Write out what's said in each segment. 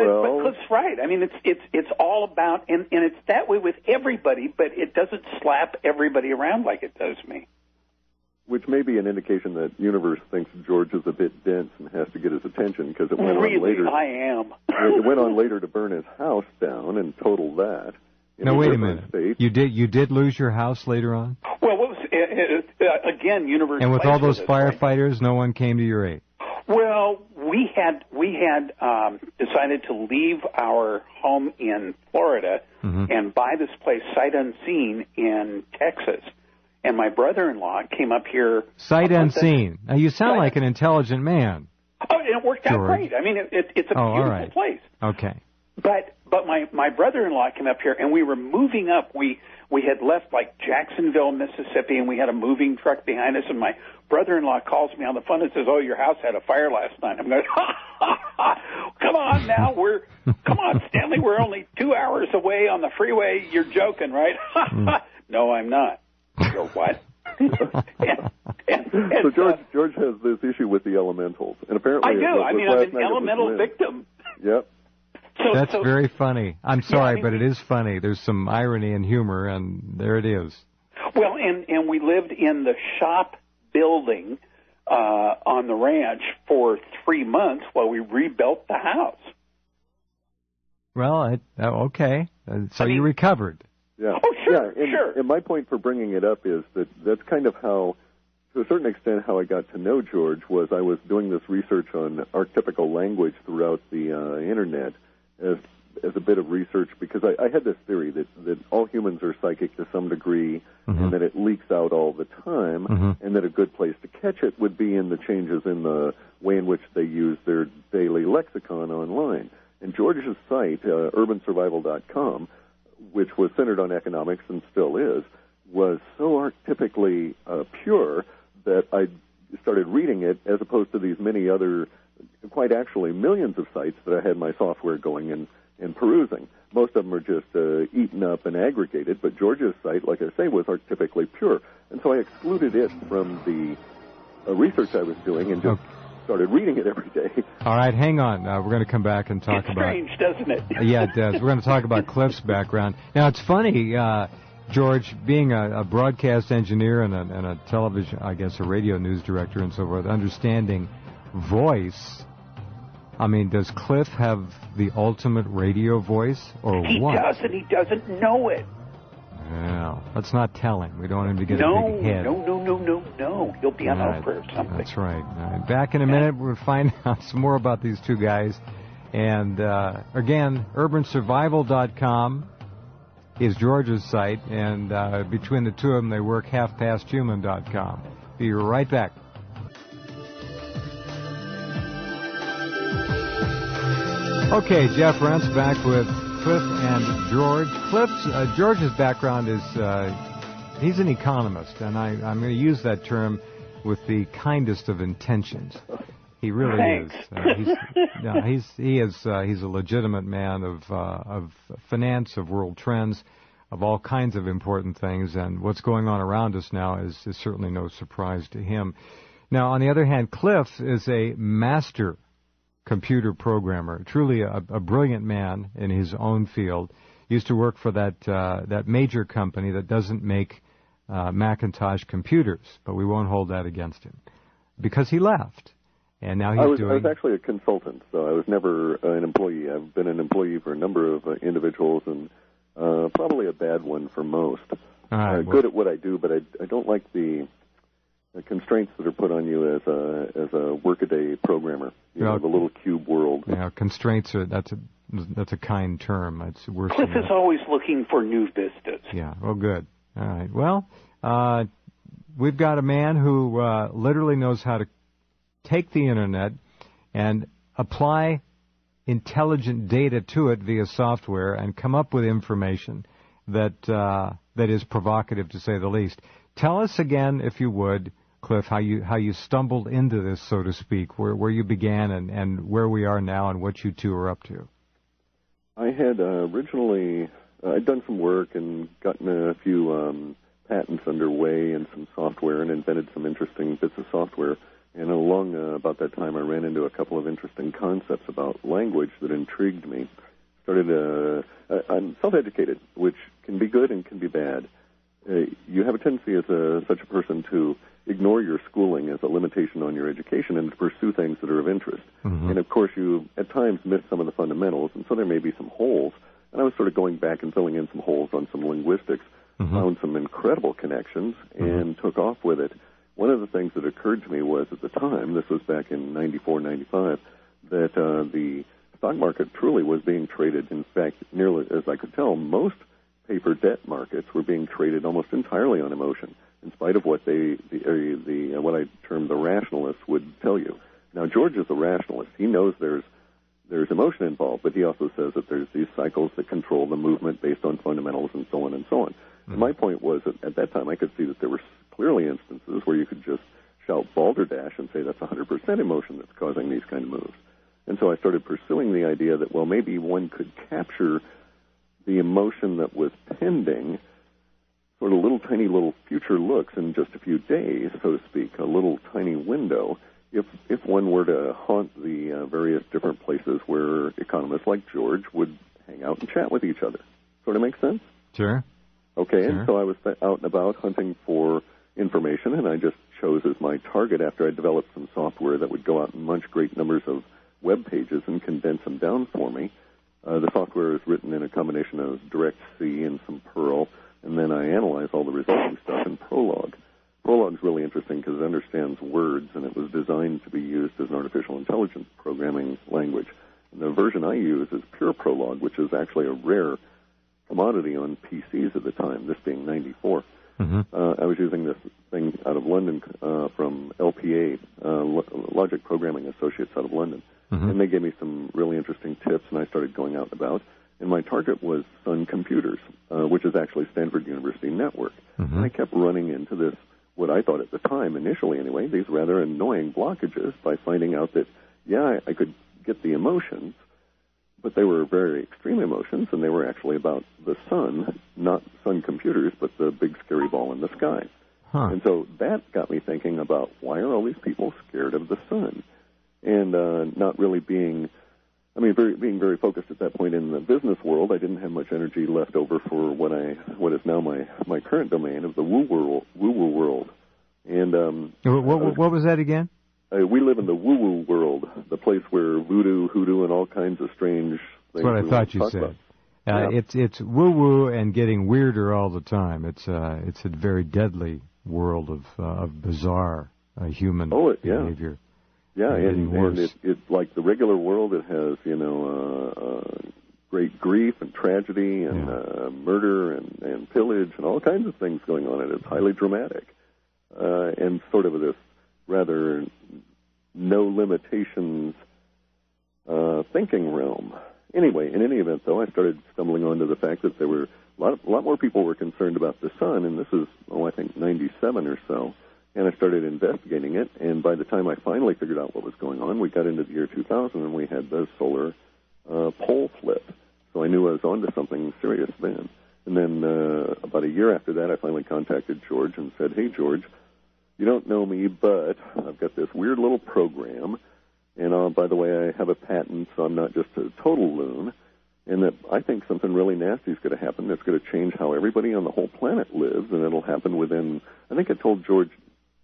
But Clif's right. I mean, it's all about, and it's that way with everybody, but it doesn't slap everybody around like it does me. Which may be an indication that Universe thinks George is a bit dense and has to get his attention, because it went on later. I am. It went on later to burn his house down and total that. Now wait a minute. State. You did lose your house later on? Well, what was again Universe? And with all those firefighters, no one came to your aid. Well, we had decided to leave our home in Florida and buy this place sight unseen in Texas. And my brother-in-law came up here. Sight unseen. Now, you sound like an intelligent man. Oh, and it worked out great. I mean, it's a beautiful place. Okay. But my brother-in-law came up here, and we were moving up. We had left, like, Jacksonville, Mississippi, and we had a moving truck behind us, and my brother-in-law calls me on the phone and says, "Oh, your house had a fire last night." I'm going, come on now. Come on, Stanley, we're only 2 hours away on the freeway. You're joking, right? No, I'm not. So what? So George has this issue with the elementals, and apparently I do. I mean, I'm an elemental victim. Yep. That's very funny. I'm sorry, but it is funny. There's some irony and humor, and there it is. Well, and we lived in the shop building on the ranch for 3 months while we rebuilt the house. Well, okay. So you recovered. Yeah. Oh, sure, sure. And my point for bringing it up is that that's kind of how, to a certain extent, how I got to know George was I was doing this research on archetypical language throughout the Internet as a bit of research, because I had this theory that all humans are psychic to some degree and that it leaks out all the time, and that a good place to catch it would be in the changes in the way in which they use their daily lexicon online. And George's site, urbansurvival.com, which was centered on economics and still is, was so archetypically pure that I started reading it as opposed to these many other, quite actually millions of sites that I had my software going and perusing. Most of them are just eaten up and aggregated, but George's site, like I say, was archetypically pure. And so I excluded it from the research I was doing and just started reading it every day. All right, hang on. We're going to come back and talk about... It's strange, doesn't it? Yeah, it does. We're going to talk about Clif's background. Now, it's funny, George, being a broadcast engineer and a television, I guess, a radio news director and so forth, understanding voice. I mean, does Clif have the ultimate radio voice, or what? He does, and he doesn't know it. Well, let's not tell him. We don't want him to get a big head. No. He'll be on Oprah or something. That's right. All right. Back in a minute, we'll find out some more about these two guys. And, again, urbansurvival.com is George's site, and between the two of them, they work halfpasthuman.com. Be right back. Okay, Jeff Rense back with Clif and George. George's background is he's an economist, and I'm going to use that term with the kindest of intentions. He really is. He's a legitimate man of finance, of world trends, of all kinds of important things, and what's going on around us now is certainly no surprise to him. Now, on the other hand, Clif is a master computer programmer, truly a brilliant man in his own field. Used to work for that major company that doesn't make Macintosh computers, but we won't hold that against him because he left, and now I was actually a consultant, so I was never an employee. I've been an employee for a number of individuals, and probably a bad one for most. Good at what I do, but I don't like the constraints that are put on you as a workaday programmer. You know, the little cube world. Yeah, constraints that's a kind term. It's worse. Clif is always looking for new vistas. Yeah. Oh, good. All right. Well, we've got a man who literally knows how to take the internet and apply intelligent data to it via software and come up with information that is provocative, to say the least. Tell us again, if you would, Clif, how you stumbled into this, so to speak, where you began and where we are now and what you two are up to. I had originally I'd done some work and gotten a few patents underway and some software and invented some interesting bits of software And along about that time, I ran into a couple of interesting concepts about language that intrigued me. I'm self-educated, which can be good and can be bad. You have a tendency as such a person to ignore your schooling as a limitation on your education and to pursue things that are of interest. Mm-hmm. And, of course, you at times miss some of the fundamentals, and so there may be some holes. And I was sort of going back and filling in some holes on some linguistics, found some incredible connections, and took off with it. One of the things that occurred to me was at the time, this was back in 94, 95, that the stock market truly was being traded. In fact, nearly as I could tell, most paper debt markets were being traded almost entirely on emotion, in spite of what what I term the rationalists would tell you. Now, George is a rationalist. He knows there's emotion involved, but he also says that there's these cycles that control the movement based on fundamentals and so on and so on. Mm-hmm. And my point was that at that time I could see that there were clearly instances where you could just shout balderdash and say that's 100% emotion that's causing these kind of moves. And so I started pursuing the idea that, well, maybe one could capture the emotion that was pending, sort of little tiny little future looks in just a few days, so to speak, a little tiny window, if one were to haunt the various different places where economists like George would hang out and chat with each other. Sort of makes sense? Sure. Okay, sure. And so I was out and about hunting for information, and I just chose as my target after I developed some software that would go out and munch great numbers of web pages and condense them down for me. The software is written in a combination of direct C and some Perl, and then I analyze all the resulting stuff in Prolog. Prolog's really interesting because it understands words, and it was designed to be used as an artificial intelligence programming language. And the version I use is pure Prolog, which is actually a rare commodity on PCs at the time, this being 94. Mm-hmm. I was using this thing out of London from LPA, Logic Programming Associates out of London. Mm-hmm. And they gave me some really interesting tips, and I started going out and about. And my target was Sun Computers, which is actually Stanford University Network. Mm-hmm. And I kept running into this, what I thought at the time, initially anyway, these rather annoying blockages by finding out that, yeah, I could get the emotions, but they were very extreme emotions, and they were actually about the sun, not Sun Computers, but the big scary ball in the sky. Huh. And so that got me thinking about why are all these people scared of the sun? And not really being very focused at that point in the business world. I didn't have much energy left over for what is now my current domain of the woo-woo world. And what was that again? We live in the woo-woo world, the place where voodoo, hoodoo, and all kinds of strange things. That's what I thought you said. It's woo-woo and getting weirder all the time. It's a very deadly world of bizarre human behavior. Yeah, and it's like the regular world. It has, great grief and tragedy and murder and pillage and all kinds of things going on, and it's highly dramatic. And sort of this rather no limitations thinking realm. Anyway, in any event, though, I started stumbling onto the fact that there were a lot more people were concerned about the sun, and this is, I think, 97 or so. And I started investigating it, and by the time I finally figured out what was going on, we got into the year 2000, and we had the solar pole flip. So I knew I was onto something serious then. And then about a year after that, I finally contacted George and said, hey, George, you don't know me, but I've got this weird little program, and by the way, I have a patent, so I'm not just a total loon, and that I think something really nasty is going to happen that's going to change how everybody on the whole planet lives, and it'll happen within, I think I told George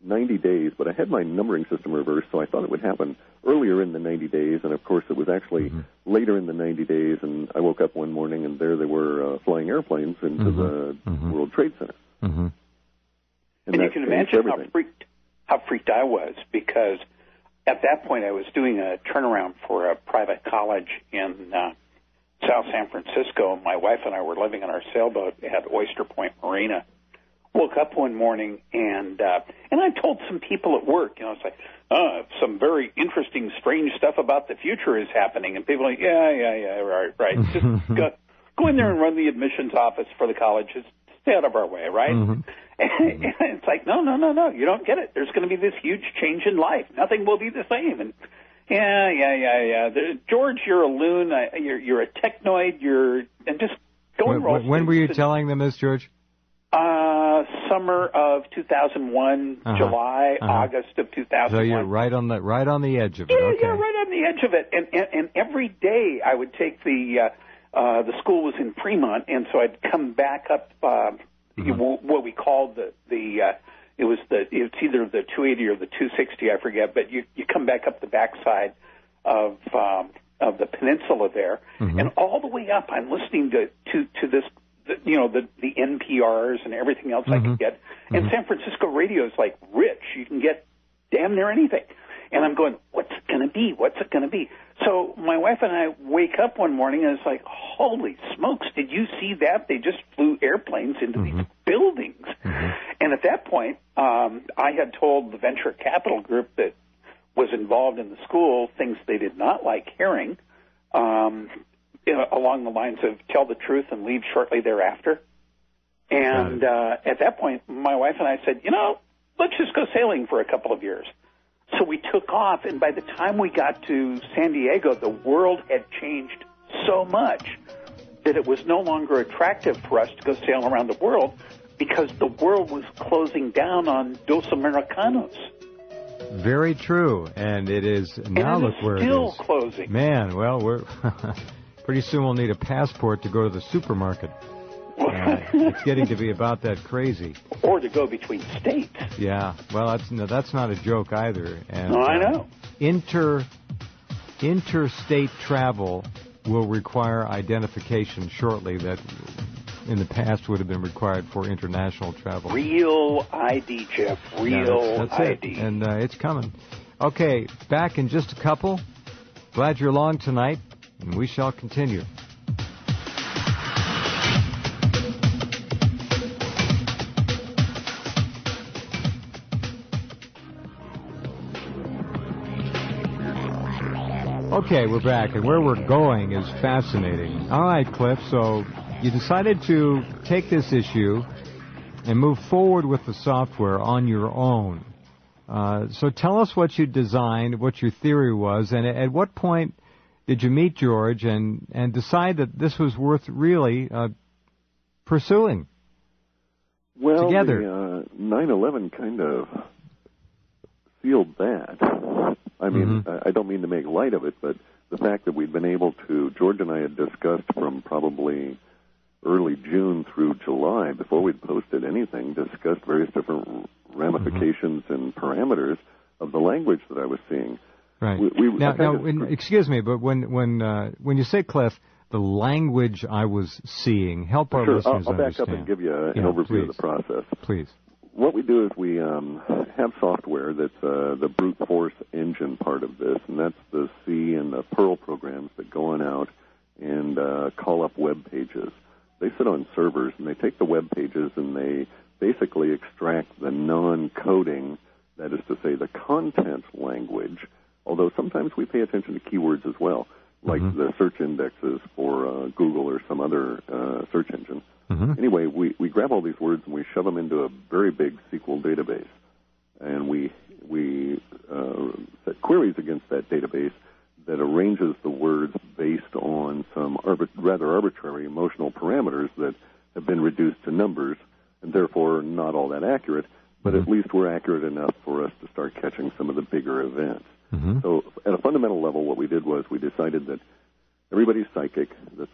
90 days, but I had my numbering system reversed, so I thought it would happen earlier in the 90 days, and of course it was actually later in the 90 days, and I woke up one morning, and there they were flying airplanes into the World Trade Center. Mm-hmm. And you can imagine how freaked I was, because at that point I was doing a turnaround for a private college in South San Francisco. My wife and I were living on our sailboat at Oyster Point Marina. Woke up one morning, and I told some people at work, it's like, some very interesting, strange stuff about the future is happening. And people are like, yeah, right. Just go in there and run the admissions office for the college. Just stay out of our way, right? Mm-hmm. And it's like, no, you don't get it. There's going to be this huge change in life. Nothing will be the same. And yeah. George, you're a loon. You're a technoid. And just go and roll. When were you telling them this, George? summer of 2001, July, August of 2001. So you're right on the edge of it. Yeah, okay. yeah, right on the edge of it. And every day I would take the school was in Fremont, and so I'd come back up what we called it's either the 280 or the 260, I forget, but you come back up the backside of the peninsula there, and all the way up I'm listening to this, the NPRs and everything else I could get. And San Francisco radio is like rich. You can get damn near anything. And I'm going, what's it going to be? What's it going to be? So my wife and I wake up one morning, and it's like, holy smokes, did you see that? They just flew airplanes into these buildings. And at that point, I had told the venture capital group that was involved in the school things they did not like hearing, along the lines of tell the truth and leave shortly thereafter. And at that point, my wife and I said, let's just go sailing for a couple of years. So we took off, and by the time we got to San Diego, the world had changed so much that it was no longer attractive for us to go sail around the world because the world was closing down on Dos Americanos. Very true, and it is now. And look where it is. Still closing. Man, well, we're pretty soon we'll need a passport to go to the supermarket. It's getting to be about that crazy. Or to go between states. Yeah, well, that's not a joke either. And, I know. Interstate travel will require identification shortly that in the past would have been required for international travel. Real ID, Jeff. Real that's ID. It. And it's coming. Okay, back in just a couple. Glad you're along tonight, and we shall continue. Okay, we're back, and where we're going is fascinating. All right, Clif, so you decided to take this issue and move forward with the software on your own. So tell us what you designed, what your theory was, and at what point did you meet George and decide that this was worth really pursuing together? Well, 9/11 kind of sealed that. I mean, I don't mean to make light of it, but the fact that we'd been able to, George and I had discussed from probably early June through July, before we'd posted anything, discussed various different ramifications and parameters of the language that I was seeing. Right. Excuse me, but when you say, Clif, the language I was seeing, help our listeners I'll back understand. up and give you an overview of the process. Please. What we do is we have software that's the brute force engine part of this, and that's the C and the Perl programs that go on out and call up web pages. They sit on servers, and they take the web pages and they basically extract the non-coding, that is to say the content language, although sometimes we pay attention to keywords as well, like the search indexes for Google or some other search engine. Anyway, we grab all these words and we shove them into a very big SQL database, and we set queries against that database that arranges the words based on some rather arbitrary emotional parameters that have been reduced to numbers, and therefore not all that accurate, but at least we're accurate enough for us to start catching some of the bigger events. So at a fundamental level, what we did was we decided that everybody's psychic, that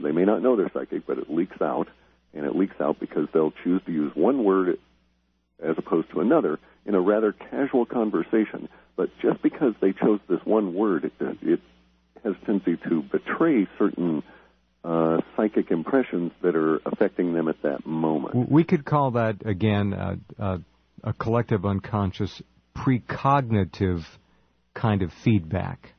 they may not know they're psychic, but it leaks out, and it leaks out because they'll choose to use one word as opposed to another in a rather casual conversation. But just because they chose this one word, it has a tendency to betray certain psychic impressions that are affecting them at that moment. We could call that, again, a collective unconscious precognitive kind of feedback.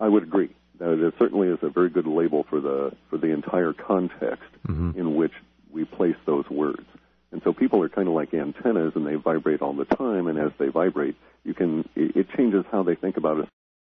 I would agree. There certainly is a very good label for the entire context in which we place those words. And so people are kind of like antennas, and they vibrate all the time, and as they vibrate, it changes how they think about a